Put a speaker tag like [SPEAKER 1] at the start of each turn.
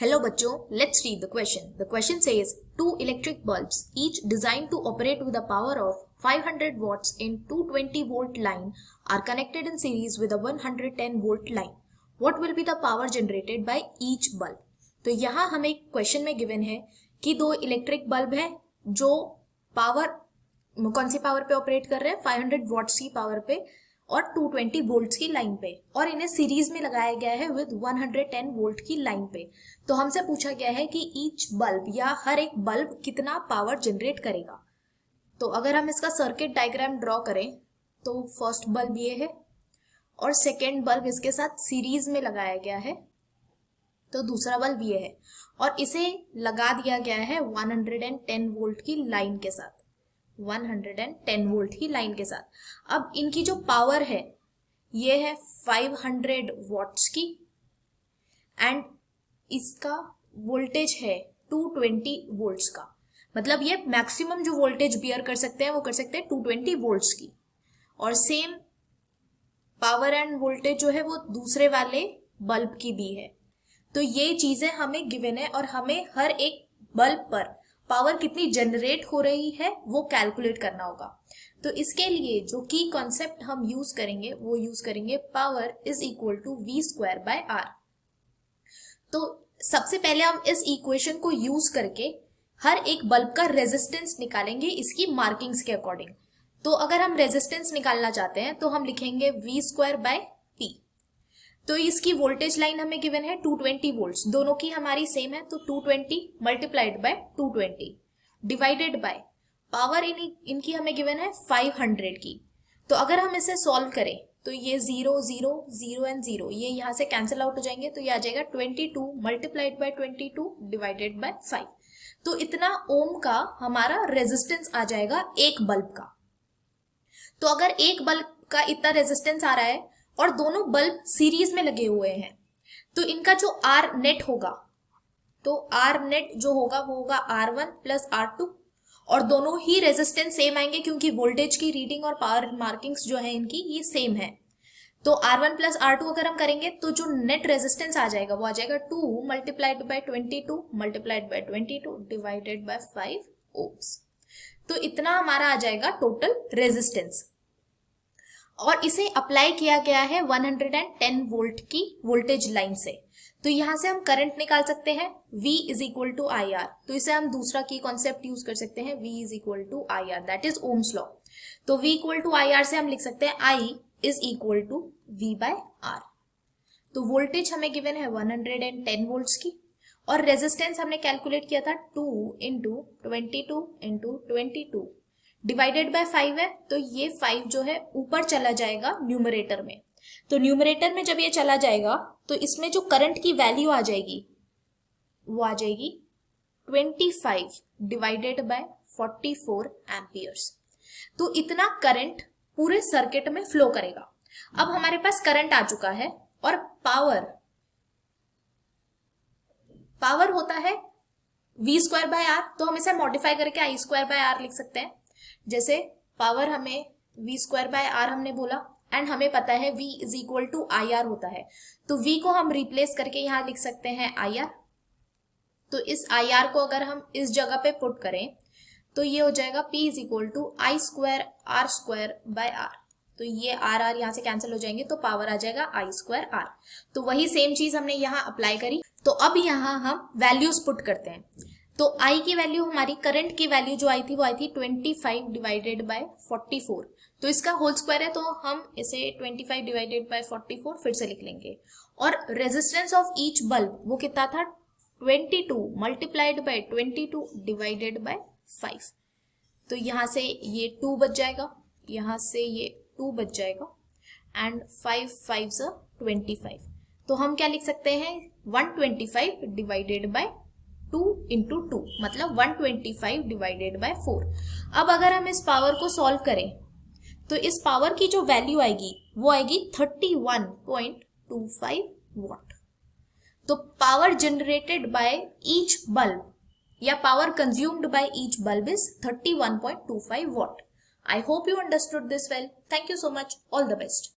[SPEAKER 1] Hello बच्चों, let's read the question. The question says, two electric bulbs, each designed to operate with a power of 500 watts in 220 volt line, are connected in series with a 110 volt line. What will be the power generated by each bulb? तो यहाँ हमें question में given है कि दो electric bulb है जो कौन सी पावर पे ऑपरेट कर रहे हैं, 500 वॉट्स की पावर पे और 220 वोल्ट्स की लाइन पे, और इन्हें सीरीज में लगाया गया है विद 110 वोल्ट की लाइन पे। तो हमसे पूछा गया है कि ईच बल्ब या हर एक बल्ब कितना पावर जनरेट करेगा। तो अगर हम इसका सर्किट डायग्राम ड्रॉ करें तो फर्स्ट बल्ब ये है और सेकेंड बल्ब इसके साथ सीरीज में लगाया गया है, तो दूसरा बल्ब ये है और इसे लगा दिया गया है 110 वोल्ट की लाइन के साथ, 110 वोल्ट की लाइन के साथ। अब इनकी जो पावर है ये है 500 वॉट्स की एंड इसका वोल्टेज है 220 वोल्ट्स का। मतलब ये मैक्सिमम जो वोल्टेज बियर कर सकते हैं वो कर सकते हैं 220 वोल्ट्स की, और सेम पावर एंड वोल्टेज जो है वो दूसरे वाले बल्ब की भी है। तो ये चीजें हमें गिवन है और हमें हर एक बल्ब पर पावर कितनी जनरेट हो रही है वो कैलकुलेट करना होगा। तो इसके लिए जो की कॉन्सेप्ट हम यूज करेंगे वो यूज करेंगे power is equal to V square by R. तो सबसे पहले हम इस इक्वेशन को यूज करके हर एक बल्ब का रेजिस्टेंस निकालेंगे इसकी मार्किंग्स के अकॉर्डिंग। तो अगर हम रेजिस्टेंस निकालना चाहते हैं तो हम लिखेंगे वी स्क्वायर बाय पी। तो इसकी वोल्टेज लाइन हमें गिवन है 220 वोल्ट्स, दोनों की हमारी सेम है, तो 220 multiplied by 220 divided by power इनकी हमें गिवन है 500 की। तो अगर हम इसे सॉल्व करें तो ये 0 0 0 एंड 0 ये यहाँ से कैंसिल आउट हो जाएंगे, तो ये आ जाएगा 22 मल्टीप्लाइड बाय 22 डिवाइडेड बाय 5। तो इतना ओम का हमारा रेजिस्टेंस आ जाएगा एक बल्ब का। तो अगर एक बल्ब का इतना रेजिस्टेंस आ रहा है और दोनों बल्ब सीरीज में लगे हुए हैं तो इनका जो आर नेट होगा, तो आर नेट जो होगा वो होगा R1 प्लस R2, और दोनों ही रेजिस्टेंस सेम आएंगे क्योंकि वोल्टेज की रीडिंग और पावर मार्किंग्स जो है इनकी ये सेम है। तो R1 प्लस R2 अगर हम करेंगे तो जो नेट रेजिस्टेंस आ जाएगा वो आ जाएगा 2 multiplied by 22 multiplied by 22 divided by 5 ohms. तो इतना हमारा आ जाएगा टोटल रेजिस्टेंस, और इसे अप्लाई किया गया है 110 वोल्ट की वोल्टेज लाइन से। तो यहां से हम करंट निकाल सकते हैं V is equal to I R. तो इसे हम दूसरा की कॉन्सेप्ट यूज कर सकते हैं V is equal to I R, that is Ohm's law. तो V equal to I R से हम लिख सकते हैं I is equal to V by R. तो वोल्टेज हमें गिवन है 110 वोल्ट्स की और रेजिस्टेंस हमने कैलकुलेट किया था 2 इंटू 22 इंटू 22 डिवाइडेड बाय 5 है। तो ये 5 जो है ऊपर चला जाएगा न्यूमरेटर में। तो न्यूमरेटर में जब ये चला जाएगा तो इसमें जो करंट की वैल्यू आ जाएगी वो आ जाएगी 25 डिवाइडेड बाय 44 एम्पियर्स। तो इतना करंट पूरे सर्किट में फ्लो करेगा। अब हमारे पास करंट आ चुका है और पावर होता है वी स्क्वायर बाय आर। तो हम इसे मॉडिफाई करके आई स्क्वायर बाय आर लिख सकते हैं। जैसे पावर हमें वी स्क्वायर बाय आर हमने बोला एंड हमें पता है V is equal to I R होता है, तो V को हम रिप्लेस करके यहां लिख सकते हैं आई आर। तो इस आई आर को अगर हम इस जगह पे पुट करें तो ये हो जाएगा P is equal to I square R square by R. तो ये आर आर यहां से कैंसिल हो जाएंगे तो पावर आ जाएगा आई स्क्वायर आर। तो वही सेम चीज हमने यहाँ अप्लाई करी। तो अब यहाँ हम वैल्यूज पुट करते हैं। तो I की वैल्यू, हमारी करंट की वैल्यू जो आई थी वो आई थी 25 डिवाइडेड बाय 44। तो इसका होल स्क्वायर है तो हम इसे 25 डिवाइडेड बाय 44 फिर से लिख लेंगे। और रेजिस्टेंस ऑफ ईच बल्ब वो कितना था 22 मल्टीप्लाइड बाय 22 डिवाइडेड बाय 5। तो यहाँ से ये 2 बच जाएगा, यहाँ से ये 2 बच जाएगा एंड 5 5 25। तो हम क्या लिख सकते हैं 125 डिवाइडेड बाय 2 इंटू 2 मतलब 125 डिवाइडेड बाय 4। अब अगर हम इस पावर को सॉल्व करें तो इस पावर की जो वैल्यू आएगी वो आएगी 31.25 वॉट। तो power generated by each bulb या power consumed by each bulb is 31.25 watt. I hope you understood this well. Thank you so much. All the best.